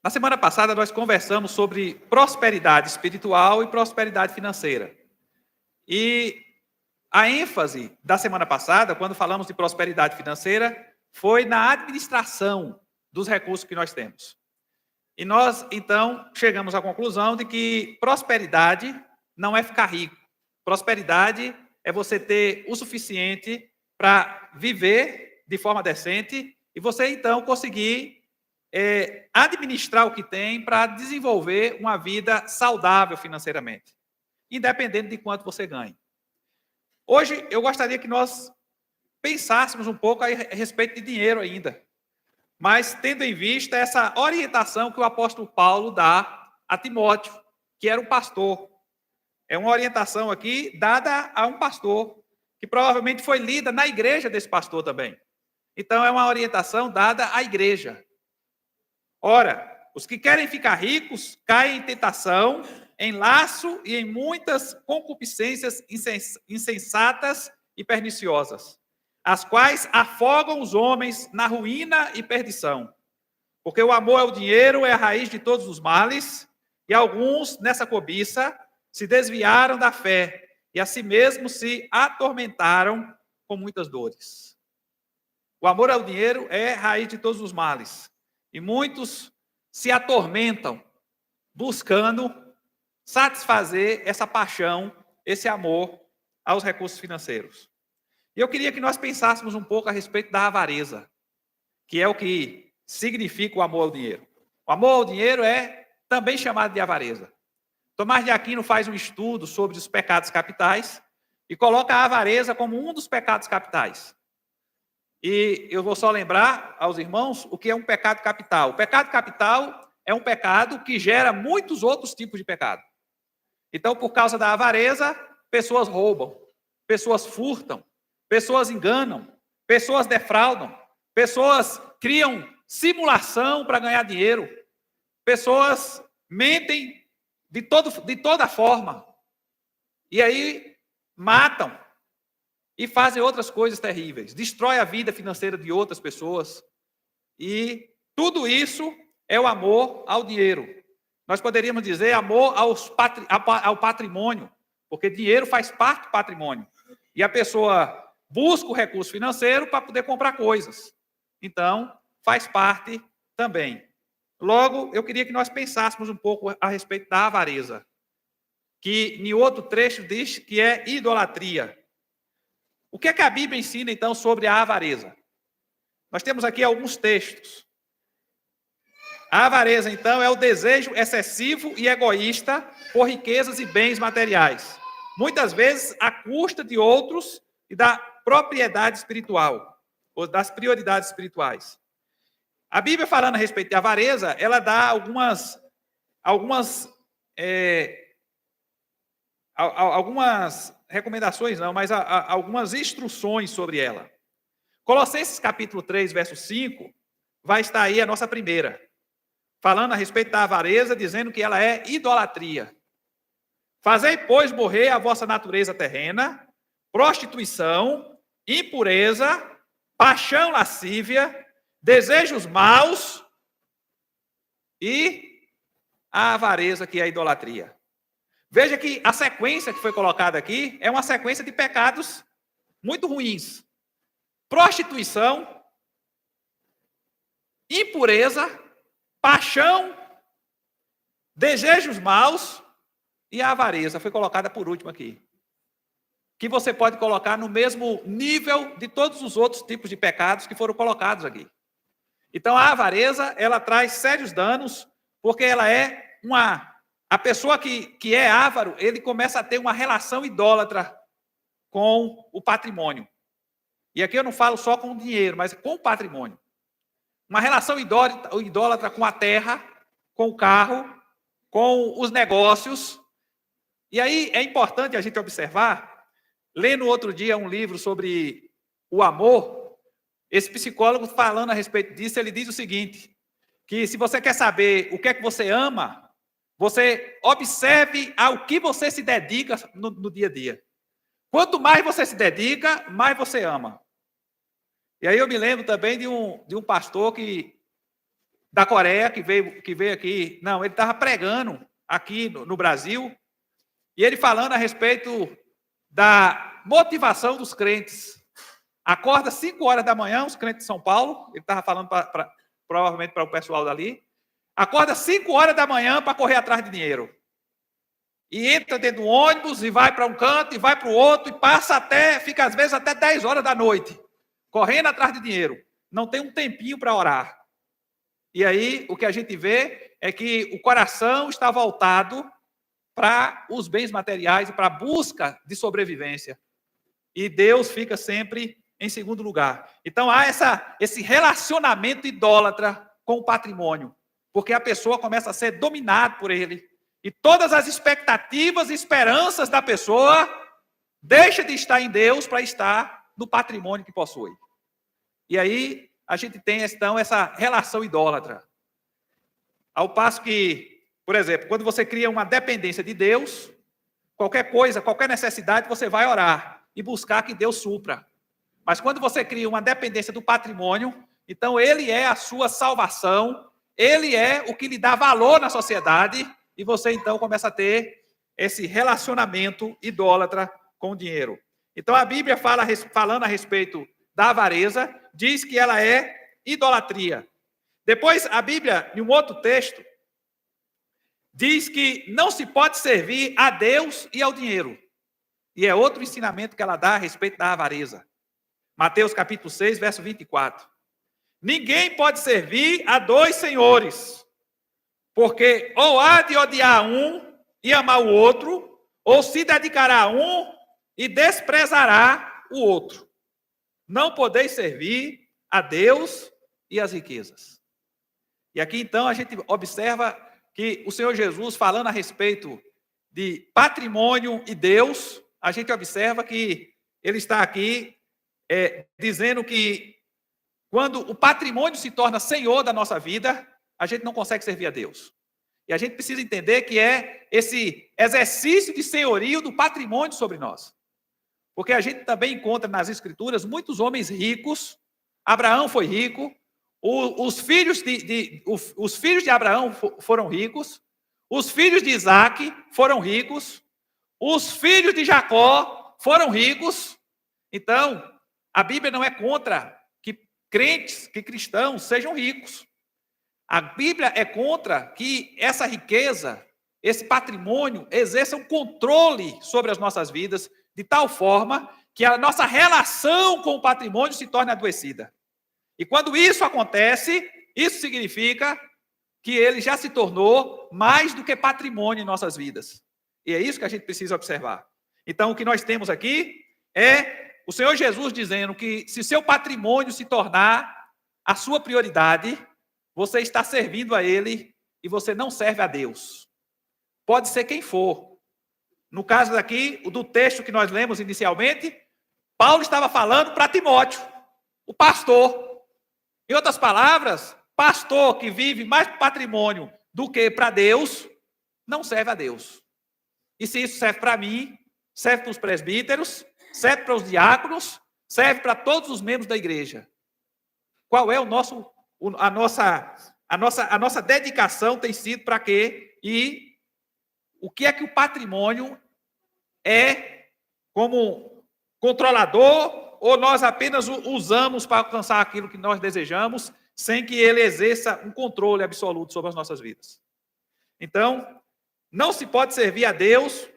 Na semana passada, nós conversamos sobre prosperidade espiritual e prosperidade financeira. E a ênfase da semana passada, quando falamos de prosperidade financeira, foi na administração dos recursos que nós temos. E nós, então, chegamos à conclusão de que prosperidade não é ficar rico. Prosperidade é você ter o suficiente para viver de forma decente e você, então, conseguir administrar o que tem para desenvolver uma vida saudável financeiramente, independente de quanto você ganhe. Hoje, eu gostaria que nós pensássemos um pouco a respeito de dinheiro ainda, mas tendo em vista essa orientação que o apóstolo Paulo dá a Timóteo, que era um pastor. É uma orientação aqui dada a um pastor, que provavelmente foi lida na igreja desse pastor também. Então, é uma orientação dada à igreja. Ora, os que querem ficar ricos caem em tentação, em laço e em muitas concupiscências insensatas e perniciosas, as quais afogam os homens na ruína e perdição. Porque o amor ao dinheiro é a raiz de todos os males, e alguns, nessa cobiça, se desviaram da fé e a si mesmos se atormentaram com muitas dores. O amor ao dinheiro é a raiz de todos os males. E muitos se atormentam buscando satisfazer essa paixão, esse amor aos recursos financeiros. E eu queria que nós pensássemos um pouco a respeito da avareza, que é o que significa o amor ao dinheiro. O amor ao dinheiro é também chamado de avareza. Tomás de Aquino faz um estudo sobre os pecados capitais e coloca a avareza como um dos pecados capitais. E eu vou só lembrar aos irmãos o que é um pecado capital. O pecado capital é um pecado que gera muitos outros tipos de pecado. Então, por causa da avareza, pessoas roubam, pessoas furtam, pessoas enganam, pessoas defraudam, pessoas criam simulação para ganhar dinheiro, pessoas mentem de toda forma. E aí matam. E fazem outras coisas terríveis. Destrói a vida financeira de outras pessoas. E tudo isso é o amor ao dinheiro. Nós poderíamos dizer amor ao patrimônio, porque dinheiro faz parte do patrimônio. E a pessoa busca o recurso financeiro para poder comprar coisas. Então, faz parte também. Logo, eu queria que nós pensássemos um pouco a respeito da avareza, que em outro trecho diz que é idolatria. O que é que a Bíblia ensina, então, sobre a avareza? Nós temos aqui alguns textos. A avareza, então, é o desejo excessivo e egoísta por riquezas e bens materiais, muitas vezes à custa de outros e da propriedade espiritual, ou das prioridades espirituais. A Bíblia, falando a respeito de avareza, ela dá algumas recomendações, não, mas algumas instruções sobre ela. Colossenses capítulo 3, verso 5, vai estar aí a nossa primeira, falando a respeito da avareza, dizendo que ela é idolatria. Fazei, pois, morrer a vossa natureza terrena, prostituição, impureza, paixão lascívia, desejos maus e a avareza, que é a idolatria. Veja que a sequência que foi colocada aqui é uma sequência de pecados muito ruins. Prostituição, impureza, paixão, desejos maus e a avareza foi colocada por último aqui. Que você pode colocar no mesmo nível de todos os outros tipos de pecados que foram colocados aqui. Então, a avareza, ela traz sérios danos, porque ela é a pessoa que é avaro, ele começa a ter uma relação idólatra com o patrimônio. E aqui eu não falo só com o dinheiro, mas com o patrimônio. Uma relação idólatra com a terra, com o carro, com os negócios. E aí é importante a gente observar, lendo outro dia um livro sobre o amor, esse psicólogo falando a respeito disso, ele diz o seguinte, que se você quer saber o que é que você ama, você observe ao que você se dedica no dia a dia. Quanto mais você se dedica, mais você ama. E aí eu me lembro também de um pastor que da Coreia, que veio aqui. Não, ele estava pregando aqui no Brasil, e ele falando a respeito da motivação dos crentes. Acorda 5 horas da manhã, os crentes de São Paulo, ele estava falando provavelmente para o pessoal dali, acorda 5 horas da manhã para correr atrás de dinheiro. E entra dentro do ônibus, e vai para um canto, e vai para o outro, e fica às vezes até 10 horas da noite, correndo atrás de dinheiro. Não tem um tempinho para orar. E aí, o que a gente vê é que o coração está voltado para os bens materiais e para a busca de sobrevivência. E Deus fica sempre em segundo lugar. Então, há esse relacionamento idólatra com o patrimônio, porque a pessoa começa a ser dominada por ele. E todas as expectativas e esperanças da pessoa deixam de estar em Deus para estar no patrimônio que possui. E aí, a gente tem, então, essa relação idólatra. Ao passo que, por exemplo, quando você cria uma dependência de Deus, qualquer coisa, qualquer necessidade, você vai orar e buscar que Deus supra. Mas quando você cria uma dependência do patrimônio, então ele é a sua salvação, ele é o que lhe dá valor na sociedade, e você então começa a ter esse relacionamento idólatra com o dinheiro. Então a Bíblia falando a respeito da avareza, diz que ela é idolatria. Depois a Bíblia, em um outro texto, diz que não se pode servir a Deus e ao dinheiro. E é outro ensinamento que ela dá a respeito da avareza. Mateus capítulo 6, verso 24. Ninguém pode servir a 2 senhores, porque ou há de odiar um e amar o outro, ou se dedicará a um e desprezará o outro. Não podeis servir a Deus e às riquezas. E aqui então a gente observa que o Senhor Jesus, falando a respeito de patrimônio e Deus, a gente observa que ele está aqui dizendo que quando o patrimônio se torna senhor da nossa vida, a gente não consegue servir a Deus. E a gente precisa entender que é esse exercício de senhorio do patrimônio sobre nós. Porque a gente também encontra nas Escrituras muitos homens ricos. Abraão foi rico, os filhos de Abraão foram ricos, os filhos de Isaac foram ricos, os filhos de Jacó foram ricos. Então, a Bíblia não é contra que crentes, que cristãos sejam ricos. A Bíblia é contra que essa riqueza, esse patrimônio, exerça um controle sobre as nossas vidas, de tal forma que a nossa relação com o patrimônio se torne adoecida. E quando isso acontece, isso significa que ele já se tornou mais do que patrimônio em nossas vidas. E é isso que a gente precisa observar. Então, o que nós temos aqui é o Senhor Jesus dizendo que se seu patrimônio se tornar a sua prioridade, você está servindo a ele e você não serve a Deus. Pode ser quem for. No caso daqui, do texto que nós lemos inicialmente, Paulo estava falando para Timóteo, o pastor. Em outras palavras, pastor que vive mais para patrimônio do que para Deus, não serve a Deus. E se isso serve para mim, serve para os presbíteros, serve para os diáconos, serve para todos os membros da igreja. Qual é a nossa dedicação tem sido para quê? E o que é que o patrimônio é como controlador, ou nós apenas o usamos para alcançar aquilo que nós desejamos, sem que ele exerça um controle absoluto sobre as nossas vidas. Então, não se pode servir a Deus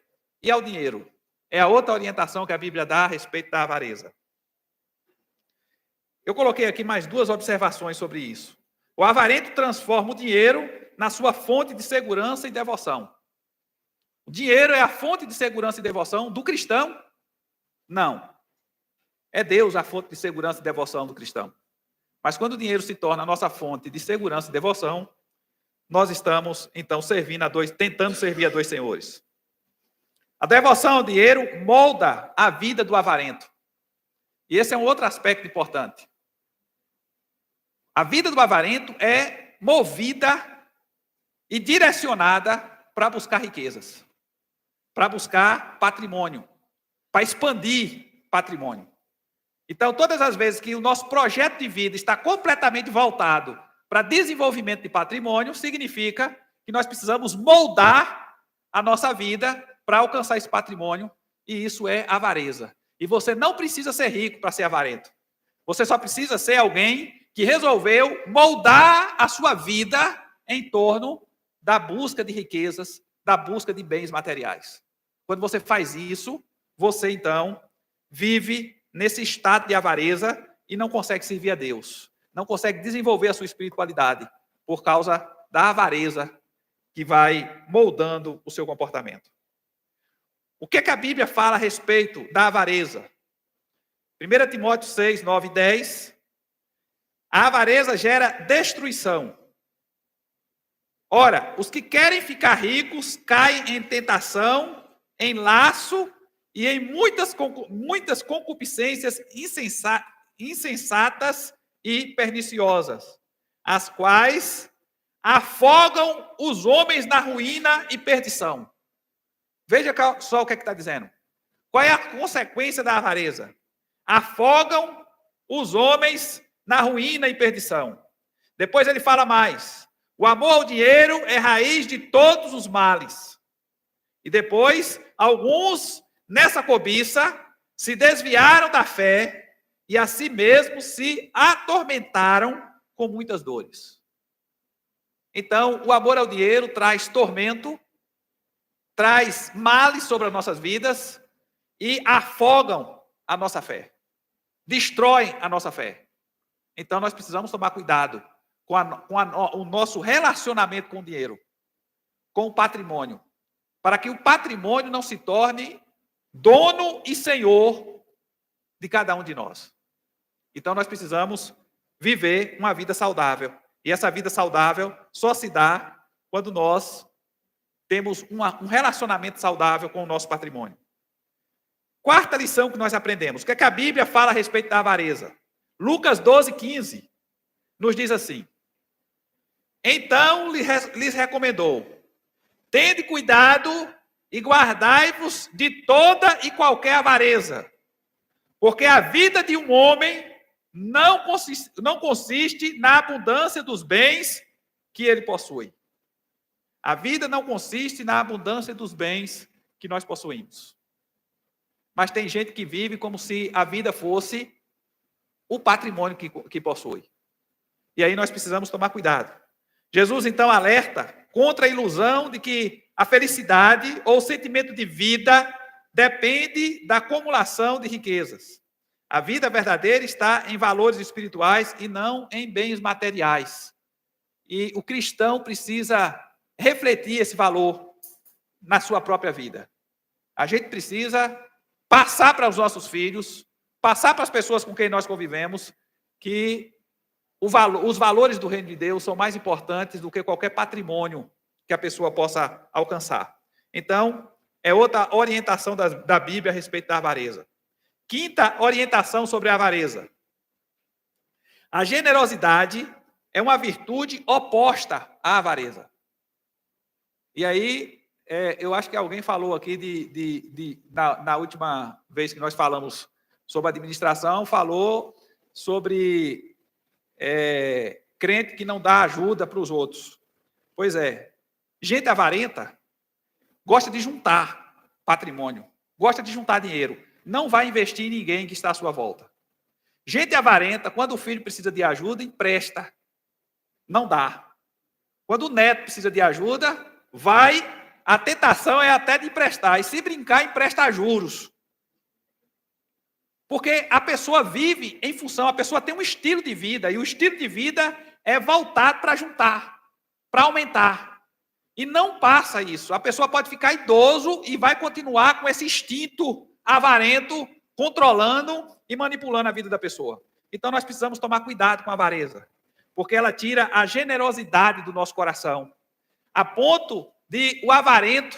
e ao dinheiro. É a outra orientação que a Bíblia dá a respeito da avareza. Eu coloquei aqui mais 2 observações sobre isso. O avarento transforma o dinheiro na sua fonte de segurança e devoção. O dinheiro é a fonte de segurança e devoção do cristão? Não. É Deus a fonte de segurança e devoção do cristão. Mas quando o dinheiro se torna a nossa fonte de segurança e devoção, nós estamos, então, tentando servir a 2 senhores. A devoção ao dinheiro molda a vida do avarento. E esse é um outro aspecto importante. A vida do avarento é movida e direcionada para buscar riquezas, para buscar patrimônio, para expandir patrimônio. Então, todas as vezes que o nosso projeto de vida está completamente voltado para desenvolvimento de patrimônio significa que nós precisamos moldar a nossa vida para alcançar esse patrimônio, e isso é avareza. E você não precisa ser rico para ser avarento. Você só precisa ser alguém que resolveu moldar a sua vida em torno da busca de riquezas, da busca de bens materiais. Quando você faz isso, você então vive nesse estado de avareza e não consegue servir a Deus. Não consegue desenvolver a sua espiritualidade por causa da avareza que vai moldando o seu comportamento. O que a Bíblia fala a respeito da avareza? 1 Timóteo 6, 9 e 10. A avareza gera destruição. Ora, os que querem ficar ricos caem em tentação, em laço e em muitas concupiscências insensatas e perniciosas, as quais afogam os homens na ruína e perdição. Veja só o que está dizendo. Qual é a consequência da avareza? Afogam os homens na ruína e perdição. Depois ele fala mais. O amor ao dinheiro é raiz de todos os males. E depois, alguns, nessa cobiça, se desviaram da fé e a si mesmos se atormentaram com muitas dores. Então, o amor ao dinheiro traz tormento, traz males sobre as nossas vidas e afogam a nossa fé, destroem a nossa fé. Então, nós precisamos tomar cuidado com o nosso relacionamento com o dinheiro, com o patrimônio, para que o patrimônio não se torne dono e senhor de cada um de nós. Então, nós precisamos viver uma vida saudável. E essa vida saudável só se dá quando nós temos um relacionamento saudável com o nosso patrimônio. Quarta lição que nós aprendemos. O que a Bíblia fala a respeito da avareza? Lucas 12, 15 nos diz assim. Então lhes recomendou: tende cuidado e guardai-vos de toda e qualquer avareza, porque a vida de um homem não consiste na abundância dos bens que ele possui. A vida não consiste na abundância dos bens que nós possuímos. Mas tem gente que vive como se a vida fosse o patrimônio que possui. E aí nós precisamos tomar cuidado. Jesus, então, alerta contra a ilusão de que a felicidade ou o sentimento de vida depende da acumulação de riquezas. A vida verdadeira está em valores espirituais e não em bens materiais. E o cristão precisa refletir esse valor na sua própria vida. A gente precisa passar para os nossos filhos, passar para as pessoas com quem nós convivemos, que os valores do reino de Deus são mais importantes do que qualquer patrimônio que a pessoa possa alcançar. Então, é outra orientação da Bíblia a respeito da avareza. Quinta orientação sobre a avareza. A generosidade é uma virtude oposta à avareza. E aí, eu acho que alguém falou aqui na última vez que nós falamos sobre administração, falou sobre crente que não dá ajuda para os outros. Pois é, gente avarenta gosta de juntar patrimônio, gosta de juntar dinheiro, não vai investir em ninguém que está à sua volta. Gente avarenta, quando o filho precisa de ajuda, empresta, não dá. Quando o neto precisa de ajuda, a tentação é até de emprestar, e se brincar, empresta juros. Porque a pessoa vive em função, a pessoa tem um estilo de vida, e o estilo de vida é voltado para juntar, para aumentar. E não passa isso. A pessoa pode ficar idoso e vai continuar com esse instinto avarento, controlando e manipulando a vida da pessoa. Então nós precisamos tomar cuidado com a avareza, porque ela tira a generosidade do nosso coração, a ponto de o avarento,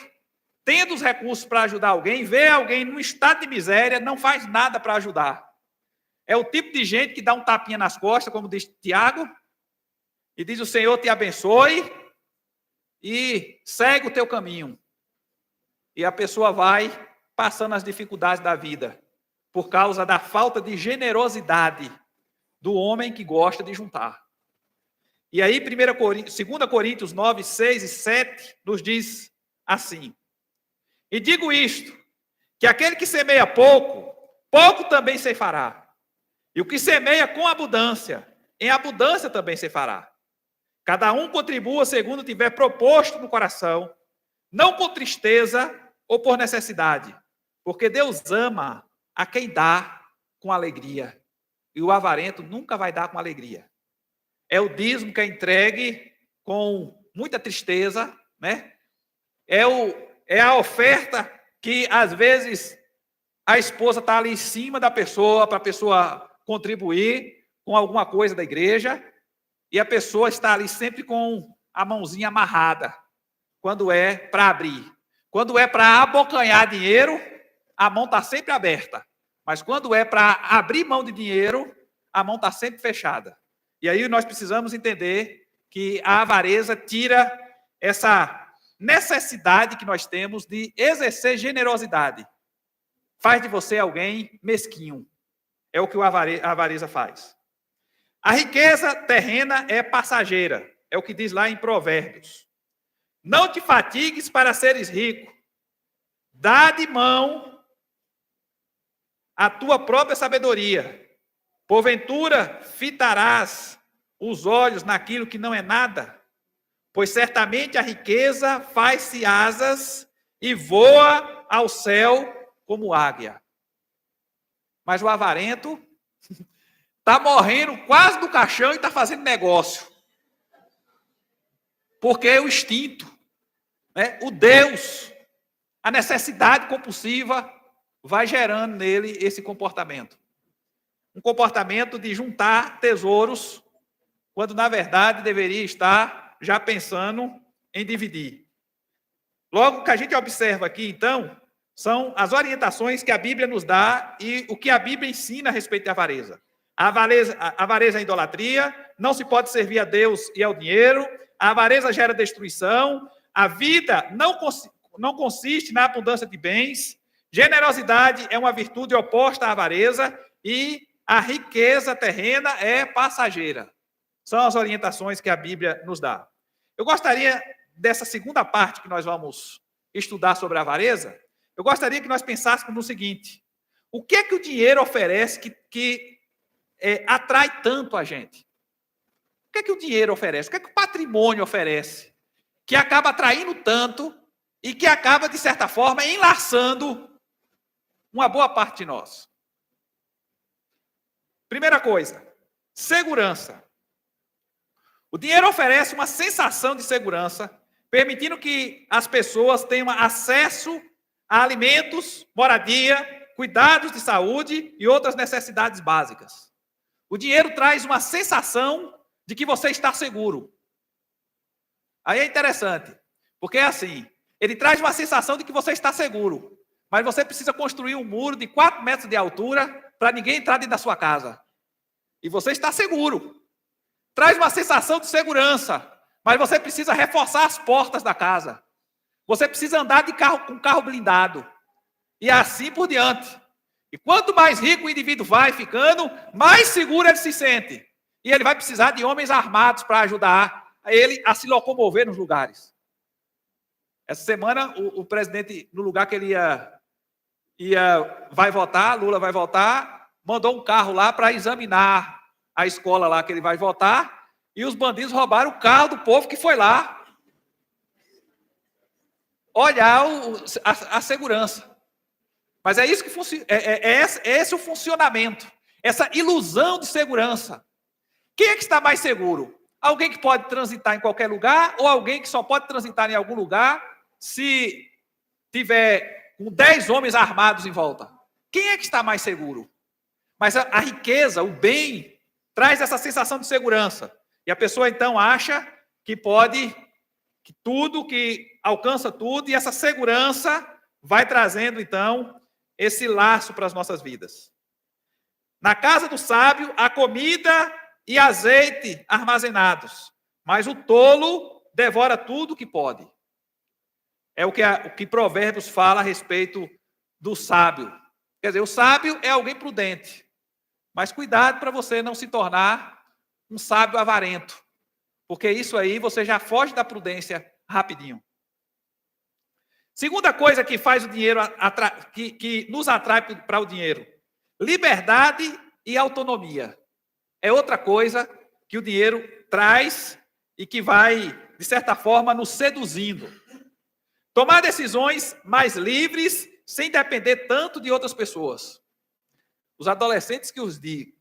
tendo os recursos para ajudar alguém, vê alguém num estado de miséria, não faz nada para ajudar. É o tipo de gente que dá um tapinha nas costas, como diz Tiago, e diz: o Senhor te abençoe e segue o teu caminho. E a pessoa vai passando as dificuldades da vida por causa da falta de generosidade do homem que gosta de juntar. E aí, 2 Coríntios 9, 6 e 7 nos diz assim: e digo isto, que aquele que semeia pouco, pouco também ceifará. E o que semeia com abundância, em abundância também ceifará. Cada um contribua segundo tiver proposto no coração, não com tristeza ou por necessidade, porque Deus ama a quem dá com alegria. E o avarento nunca vai dar com alegria. É o dízimo que é entregue com muita tristeza, né? É a oferta que, às vezes, a esposa está ali em cima da pessoa, para a pessoa contribuir com alguma coisa da igreja, e a pessoa está ali sempre com a mãozinha amarrada, quando é para abrir. Quando é para abocanhar dinheiro, a mão está sempre aberta. Mas quando é para abrir mão de dinheiro, a mão está sempre fechada. E aí nós precisamos entender que a avareza tira essa necessidade que nós temos de exercer generosidade. Faz de você alguém mesquinho. É o que a avareza faz. A riqueza terrena é passageira. É o que diz lá em Provérbios. Não te fatigues para seres rico. Dá de mão a tua própria sabedoria. Porventura fitarás os olhos naquilo que não é nada, pois certamente a riqueza faz-se asas e voa ao céu como águia. Mas o avarento está morrendo quase do caixão e está fazendo negócio. Porque é o instinto, né? O Deus, a necessidade compulsiva vai gerando nele esse comportamento. Um comportamento de juntar tesouros, quando na verdade deveria estar já pensando em dividir. Logo, o que a gente observa aqui, então, são as orientações que a Bíblia nos dá e o que a Bíblia ensina a respeito da avareza. A avareza é idolatria, não se pode servir a Deus e ao dinheiro, a avareza gera destruição, a vida não consiste na abundância de bens, generosidade é uma virtude oposta à avareza e a riqueza terrena é passageira. São as orientações que a Bíblia nos dá. Eu gostaria, dessa segunda parte que nós vamos estudar sobre a avareza, eu gostaria que nós pensássemos no seguinte: o que é que o dinheiro oferece que atrai tanto a gente? O que é que o dinheiro oferece? O que é que o patrimônio oferece? Que acaba atraindo tanto e que acaba, de certa forma, enlaçando uma boa parte de nós. Primeira coisa, segurança. O dinheiro oferece uma sensação de segurança, permitindo que as pessoas tenham acesso a alimentos, moradia, cuidados de saúde e outras necessidades básicas. O dinheiro traz uma sensação de que você está seguro. Aí é interessante, porque é assim, ele traz uma sensação de que você está seguro, mas você precisa construir um muro de 4 metros de altura para ninguém entrar dentro da sua casa. E você está seguro. Traz uma sensação de segurança, mas você precisa reforçar as portas da casa. Você precisa andar de carro com carro blindado. E assim por diante. E quanto mais rico o indivíduo vai ficando, mais seguro ele se sente. E ele vai precisar de homens armados para ajudar ele a se locomover nos lugares. Essa semana, o presidente, no lugar que ele vai votar, Lula vai votar, mandou um carro lá para examinar a escola lá que ele vai votar, e os bandidos roubaram o carro do povo que foi lá olhar a segurança. Mas é isso que funciona, esse o funcionamento, essa ilusão de segurança. Quem é que está mais seguro? Alguém que pode transitar em qualquer lugar ou alguém que só pode transitar em algum lugar se tiver com 10 homens armados em volta? Quem é que está mais seguro? Mas a riqueza, o bem, traz essa sensação de segurança. E a pessoa então acha que pode, que tudo, que alcança tudo, e essa segurança vai trazendo então esse laço para as nossas vidas. Na casa do sábio, há comida e azeite armazenados, mas o tolo devora tudo que pode. É o que Provérbios fala a respeito do sábio. Quer dizer, o sábio é alguém prudente, mas cuidado para você não se tornar um sábio avarento, Porque isso aí você já foge da prudência rapidinho. Segunda coisa que faz o dinheiro, que nos atrai para o dinheiro: liberdade e autonomia. É outra coisa que o dinheiro traz e que vai, de certa forma, nos seduzindo. Tomar decisões mais livres, sem depender tanto de outras pessoas. Os adolescentes que os digo,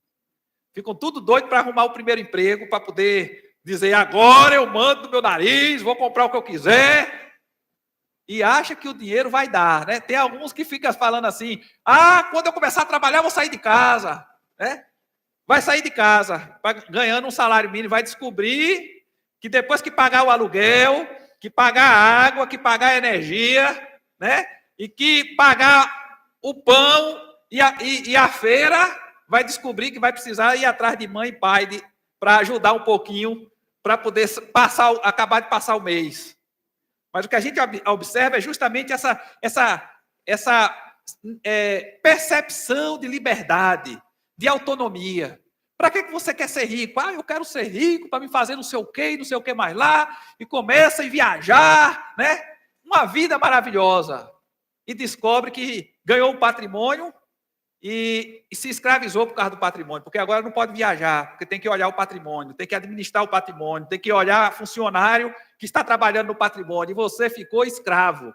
ficam tudo doido para arrumar o primeiro emprego, para poder dizer, agora eu mando no meu nariz, vou comprar o que eu quiser. E acha que o dinheiro vai dar, né? Tem alguns que ficam falando assim, quando eu começar a trabalhar, eu vou sair de casa, né? Vai sair de casa, ganhando um salário mínimo, vai descobrir que depois que pagar o aluguel, que pagar a água, que pagar a energia, né? E que pagar o pão e a feira, vai descobrir que vai precisar ir atrás de mãe e pai para ajudar um pouquinho, para poder acabar de passar o mês. Mas o que a gente observa é justamente essa percepção de liberdade, de autonomia. Para que você quer ser rico? Eu quero ser rico para me fazer não sei o que mais lá, e começa a viajar, né? Uma vida maravilhosa. E descobre que ganhou um patrimônio e se escravizou por causa do patrimônio, porque agora não pode viajar, porque tem que olhar o patrimônio, tem que administrar o patrimônio, tem que olhar funcionário que está trabalhando no patrimônio, e você ficou escravo.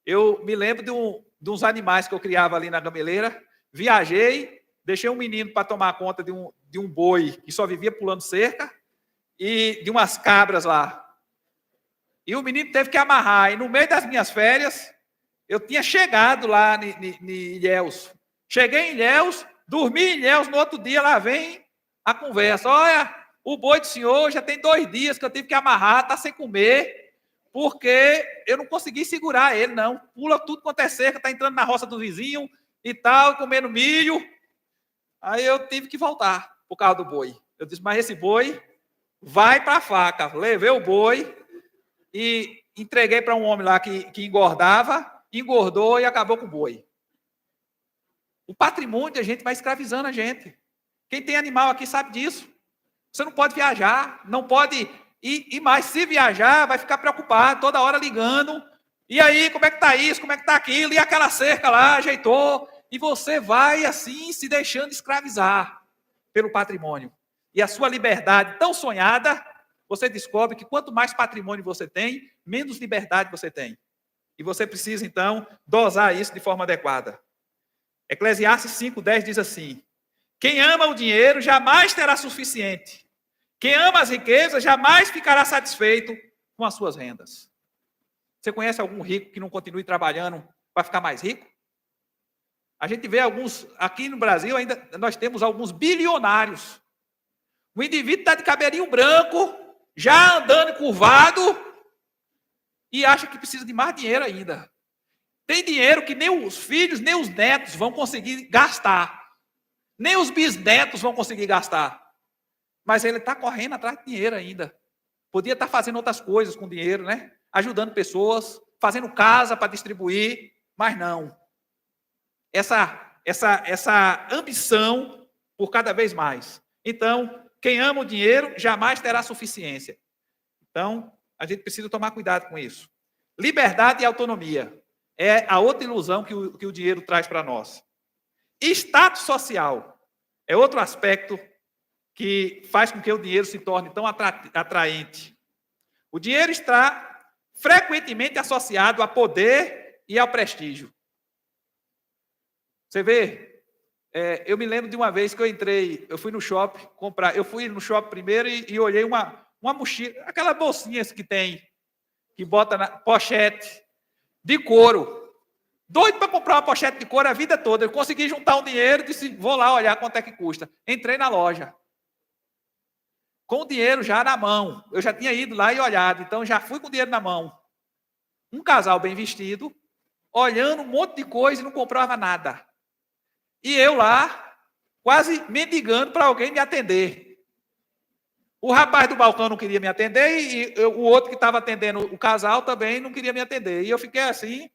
Eu me lembro de uns animais que eu criava ali na gameleira, viajei, deixei um menino para tomar conta de um boi que só vivia pulando cerca, e de umas cabras lá. E o menino teve que amarrar, e no meio das minhas férias, eu tinha chegado lá em Ilhéus. Cheguei em Ilhéus, dormi em Ilhéus, no outro dia lá vem a conversa. Olha, o boi do senhor já tem 2 dias que eu tive que amarrar, está sem comer, porque eu não consegui segurar ele, não. Pula tudo quanto é cerca, está entrando na roça do vizinho e tal, comendo milho. Aí eu tive que voltar por causa do boi. Eu disse, mas esse boi vai para a faca. Levei o boi e entreguei para um homem lá que engordava, engordou e acabou com o boi. O patrimônio da gente vai escravizando a gente. Quem tem animal aqui sabe disso. Você não pode viajar, não pode ir mais. Se viajar, vai ficar preocupado, toda hora ligando. E aí, como é que está isso, como é que está aquilo? E aquela cerca lá, ajeitou. E você vai assim, se deixando escravizar pelo patrimônio. E a sua liberdade tão sonhada, você descobre que quanto mais patrimônio você tem, menos liberdade você tem. E você precisa, então, dosar isso de forma adequada. Eclesiastes 5:10 diz assim, quem ama o dinheiro jamais terá suficiente. Quem ama as riquezas jamais ficará satisfeito com as suas rendas. Você conhece algum rico que não continue trabalhando para ficar mais rico? A gente vê alguns, aqui no Brasil ainda nós temos alguns bilionários. O indivíduo está de cabelinho branco, já andando curvado, e acha que precisa de mais dinheiro ainda. Tem dinheiro que nem os filhos, nem os netos vão conseguir gastar. Nem os bisnetos vão conseguir gastar. Mas ele está correndo atrás de dinheiro ainda. Podia estar fazendo outras coisas com dinheiro, né? Ajudando pessoas, fazendo casa para distribuir, mas não. Essa ambição por cada vez mais. Então, quem ama o dinheiro jamais terá suficiência. Então, a gente precisa tomar cuidado com isso. Liberdade e autonomia é a outra ilusão que o dinheiro traz para nós. Status social é outro aspecto que faz com que o dinheiro se torne tão atraente. O dinheiro está frequentemente associado a poder e ao prestígio. Você vê, eu me lembro de uma vez que eu fui no shopping comprar, eu fui no shopping primeiro e olhei uma mochila, aquelas bolsinhas que tem, que bota na pochete de couro. Doido para comprar uma pochete de couro a vida toda. Eu consegui juntar um dinheiro e disse, vou lá olhar quanto é que custa. Entrei na loja. Com o dinheiro já na mão. Eu já tinha ido lá e olhado, então já fui com o dinheiro na mão. Um casal bem vestido, olhando um monte de coisa e não comprava nada. E eu lá, quase mendigando para alguém me atender. O rapaz do balcão não queria me atender e o outro que estava atendendo o casal também não queria me atender. E eu fiquei assim,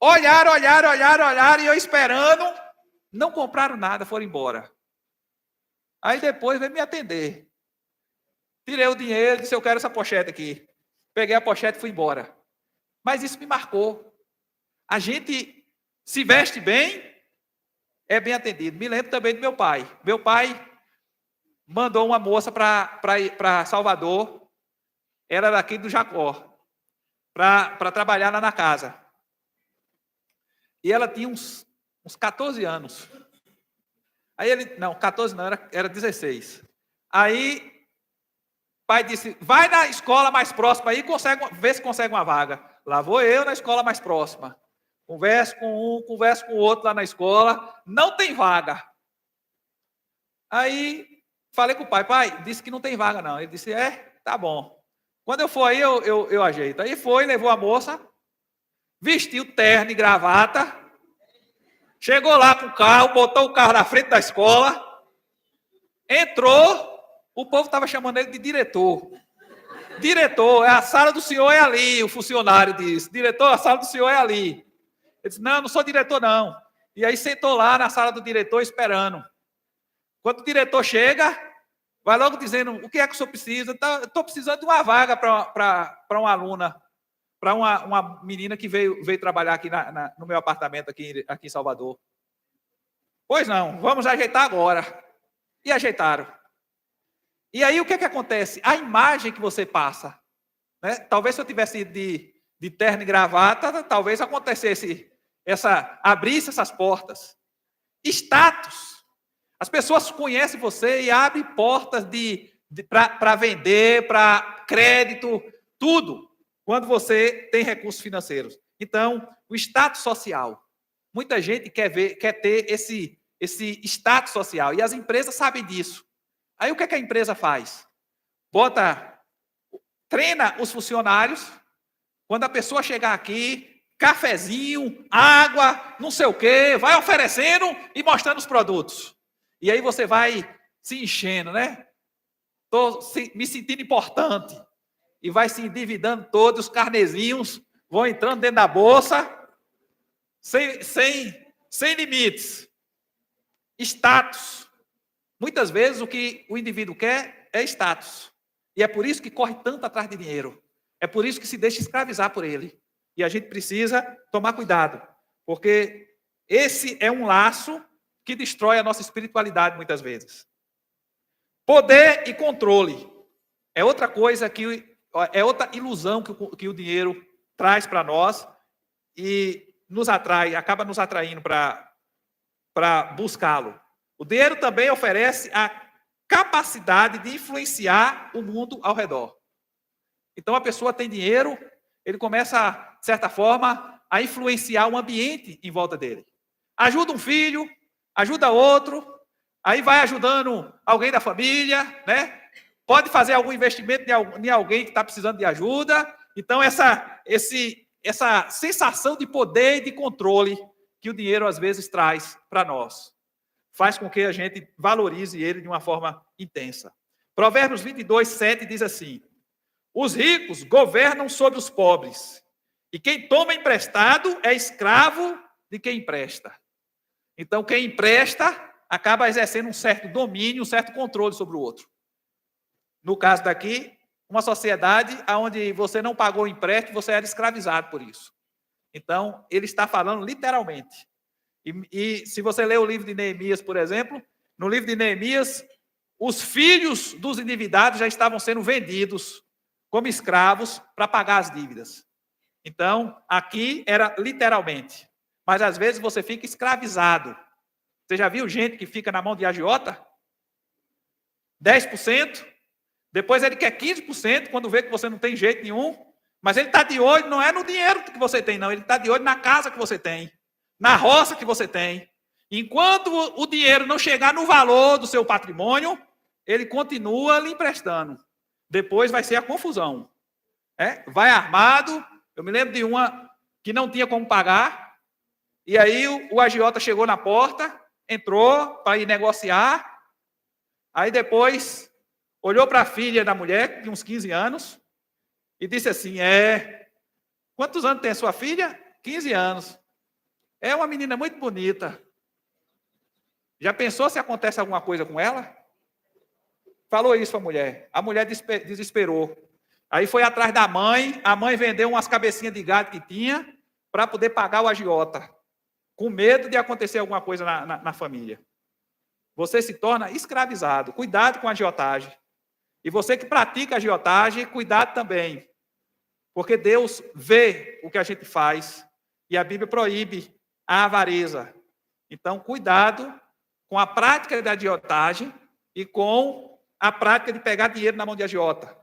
olharam, e eu esperando, não compraram nada, foram embora. Aí depois veio me atender. tirei o dinheiro, disse, eu quero essa pochete aqui. Peguei a pochete e fui embora. Mas isso me marcou. A gente se veste bem, é bem atendido. Me lembro também do meu pai. Meu pai mandou uma moça para Salvador, era daqui do Jacó, para trabalhar lá na casa. E ela tinha uns 14 anos. Aí ele, não, 14 não, era 16. Aí o pai disse, vai na escola mais próxima aí, vê se consegue uma vaga. Lá vou eu na escola mais próxima. Converso com um, converso com o outro lá na escola, não tem vaga. Aí falei com o pai, disse que não tem vaga não. Ele disse, tá bom. Quando eu for aí, eu ajeito. Aí foi, levou a moça, vestiu terno e gravata, chegou lá com o carro, botou o carro na frente da escola, entrou, o povo estava chamando ele de diretor. Diretor, a sala do senhor é ali, o funcionário disse. Diretor, a sala do senhor é ali. Ele disse, não sou diretor não. E aí sentou lá na sala do diretor esperando. Quando o diretor chega, vai logo dizendo, o que é que o senhor precisa? Estou precisando de uma vaga para uma aluna, para uma menina que veio trabalhar aqui no meu apartamento aqui em Salvador. Pois não, vamos ajeitar agora. E ajeitaram. E aí o que é que acontece? A imagem que você passa, né? Talvez se eu tivesse ido de terno e gravata, talvez acontecesse abrisse essas portas. Status. As pessoas conhecem você e abrem portas para vender, para crédito, tudo, quando você tem recursos financeiros. Então, o status social. Muita gente quer ter esse status social, e as empresas sabem disso. Aí o que é que a empresa faz? Treina os funcionários, quando a pessoa chegar aqui, cafezinho, água, não sei o quê, vai oferecendo e mostrando os produtos. E aí você vai se enchendo, né? Estou me sentindo importante. E vai se endividando todo, os carnezinhos vão entrando dentro da bolsa, sem limites. Status. Muitas vezes o que o indivíduo quer é status. E é por isso que corre tanto atrás de dinheiro. É por isso que se deixa escravizar por ele. E a gente precisa tomar cuidado. Porque esse é um laço que destrói a nossa espiritualidade muitas vezes. Poder e controle. É outra coisa é outra ilusão que o dinheiro traz para nós e acaba nos atraindo para buscá-lo. O dinheiro também oferece a capacidade de influenciar o mundo ao redor. Então, a pessoa tem dinheiro, ele começa, de certa forma, a influenciar o ambiente em volta dele. Ajuda um filho, ajuda outro, aí vai ajudando alguém da família, né? Pode fazer algum investimento em alguém que está precisando de ajuda. Então, essa sensação de poder e de controle que o dinheiro, às vezes, traz para nós, faz com que a gente valorize ele de uma forma intensa. Provérbios 22, 7 diz assim, os ricos governam sobre os pobres, e quem toma emprestado é escravo de quem empresta. Então, quem empresta acaba exercendo um certo domínio, um certo controle sobre o outro. No caso daqui, uma sociedade onde você não pagou o empréstimo, você era escravizado por isso. Então, ele está falando literalmente. E se você ler o livro de Neemias, por exemplo, no livro de Neemias, os filhos dos endividados já estavam sendo vendidos como escravos para pagar as dívidas. Então, aqui era literalmente. Mas às vezes você fica escravizado. Você já viu gente que fica na mão de agiota? 10%, depois ele quer 15% quando vê que você não tem jeito nenhum, mas ele está de olho, não é no dinheiro que você tem, não, ele está de olho na casa que você tem, na roça que você tem. Enquanto o dinheiro não chegar no valor do seu patrimônio, ele continua lhe emprestando. Depois vai ser a confusão. Vai armado. Eu me lembro de uma que não tinha como pagar, e aí o agiota chegou na porta, entrou para ir negociar, aí depois olhou para a filha da mulher, de uns 15 anos, e disse assim, quantos anos tem a sua filha? 15 anos. É uma menina muito bonita. Já pensou se acontece alguma coisa com ela? falou isso para a mulher desesperou. Aí foi atrás da mãe, a mãe vendeu umas cabecinhas de gado que tinha para poder pagar o agiota, com medo de acontecer alguma coisa na família. Você se torna escravizado. Cuidado com a agiotagem. E você que pratica agiotagem, cuidado também. Porque Deus vê o que a gente faz e a Bíblia proíbe a avareza. Então, cuidado com a prática da agiotagem e com a prática de pegar dinheiro na mão de agiota.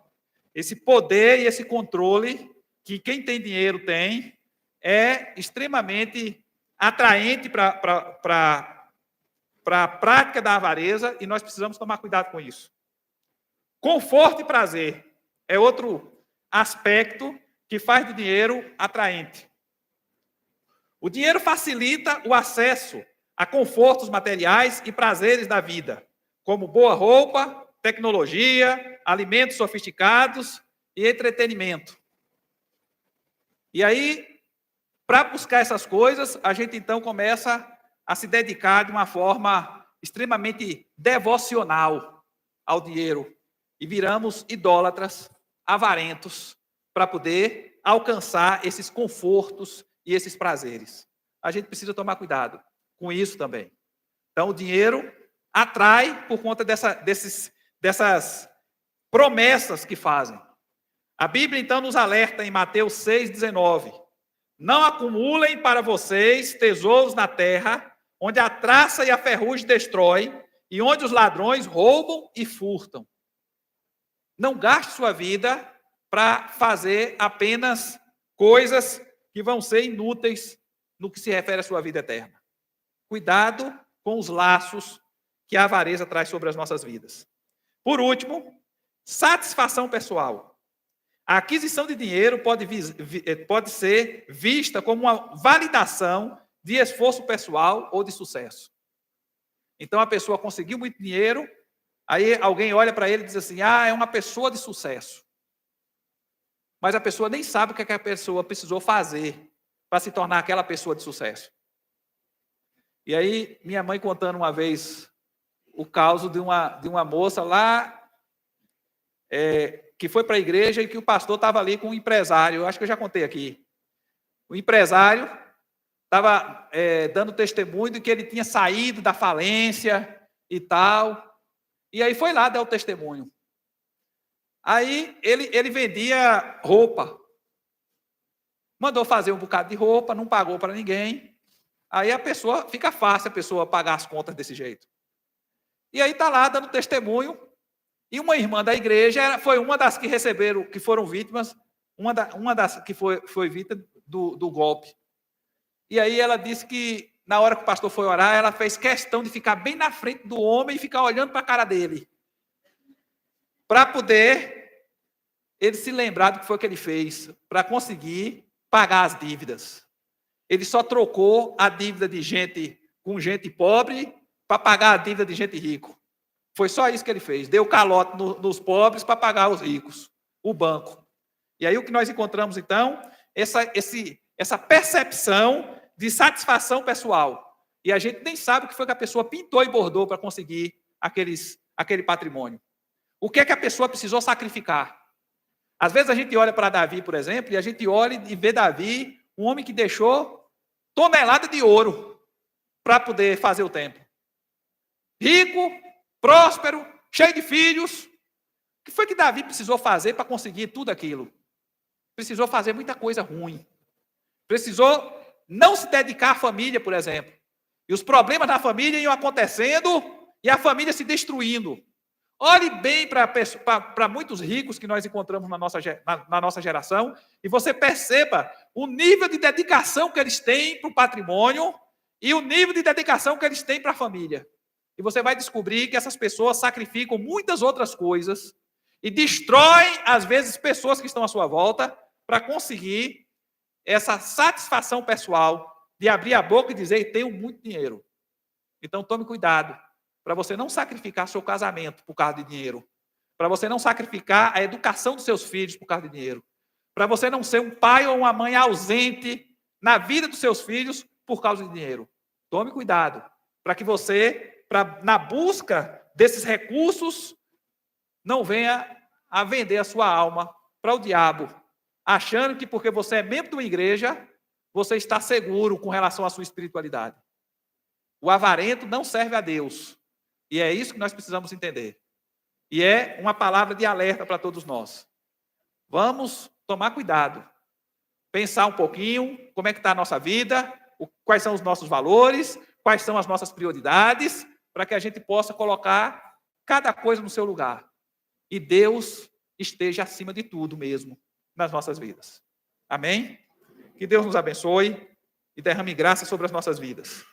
Esse poder e esse controle que quem tem dinheiro tem é extremamente atraente para a prática da avareza e nós precisamos tomar cuidado com isso. Conforto e prazer é outro aspecto que faz do dinheiro atraente. O dinheiro facilita o acesso a confortos materiais e prazeres da vida, como boa roupa, tecnologia, alimentos sofisticados e entretenimento. E aí, para buscar essas coisas, a gente então começa a se dedicar de uma forma extremamente devocional ao dinheiro e viramos idólatras, avarentos, para poder alcançar esses confortos e esses prazeres. A gente precisa tomar cuidado com isso também. Então, o dinheiro atrai por conta dessas promessas que fazem. A Bíblia, então, nos alerta em Mateus 6,19. Não acumulem para vocês tesouros na terra, onde a traça e a ferrugem destroem, e onde os ladrões roubam e furtam. Não gaste sua vida para fazer apenas coisas que vão ser inúteis no que se refere à sua vida eterna. Cuidado com os laços que a avareza traz sobre as nossas vidas. Por último, satisfação pessoal. A aquisição de dinheiro pode ser vista como uma validação de esforço pessoal ou de sucesso. Então, a pessoa conseguiu muito dinheiro, aí alguém olha para ele e diz assim, é uma pessoa de sucesso. Mas a pessoa nem sabe o que a pessoa precisou fazer para se tornar aquela pessoa de sucesso. E aí, minha mãe contando uma vez o caso de uma moça lá, que foi para a igreja e que o pastor estava ali com um empresário, eu acho que eu já contei aqui. O empresário estava dando testemunho de que ele tinha saído da falência e tal, e aí foi lá dar o testemunho. Aí ele vendia roupa, mandou fazer um bocado de roupa, não pagou para ninguém, aí fica fácil a pessoa pagar as contas desse jeito. E aí está lá dando testemunho, e uma irmã da igreja foi uma das que receberam, que foram vítimas, uma das que foi vítima do golpe. E aí ela disse que, na hora que o pastor foi orar, ela fez questão de ficar bem na frente do homem e ficar olhando para a cara dele, para poder ele se lembrar do que foi que ele fez, para conseguir pagar as dívidas. Ele só trocou a dívida de gente com gente pobre para pagar a dívida de gente rico. Foi só isso que ele fez. Deu calote nos pobres para pagar os ricos, o banco. E aí o que nós encontramos, então, essa percepção de satisfação pessoal. E a gente nem sabe o que foi que a pessoa pintou e bordou para conseguir aquele patrimônio. O que é que a pessoa precisou sacrificar? Às vezes a gente olha para Davi, por exemplo, e a gente olha e vê Davi, um homem que deixou tonelada de ouro para poder fazer o templo. Rico, próspero, cheio de filhos. O que foi que Davi precisou fazer para conseguir tudo aquilo? Precisou fazer muita coisa ruim. Precisou não se dedicar à família, por exemplo. E os problemas da família iam acontecendo e a família se destruindo. Olhe bem para muitos ricos que nós encontramos na nossa geração e você perceba o nível de dedicação que eles têm para o patrimônio e o nível de dedicação que eles têm para a família. E você vai descobrir que essas pessoas sacrificam muitas outras coisas e destroem, às vezes, pessoas que estão à sua volta para conseguir essa satisfação pessoal de abrir a boca e dizer, tenho muito dinheiro. Então, tome cuidado para você não sacrificar seu casamento por causa de dinheiro, para você não sacrificar a educação dos seus filhos por causa de dinheiro, para você não ser um pai ou uma mãe ausente na vida dos seus filhos por causa de dinheiro. Tome cuidado para que você, na busca desses recursos não venha a vender a sua alma para o diabo, achando que porque você é membro de uma igreja, você está seguro com relação à sua espiritualidade. O avarento não serve a Deus. E é isso que nós precisamos entender. E é uma palavra de alerta para todos nós. Vamos tomar cuidado. Pensar um pouquinho como é que está a nossa vida, quais são os nossos valores, quais são as nossas prioridades, para que a gente possa colocar cada coisa no seu lugar. E Deus esteja acima de tudo mesmo nas nossas vidas. Amém? Que Deus nos abençoe e derrame graça sobre as nossas vidas.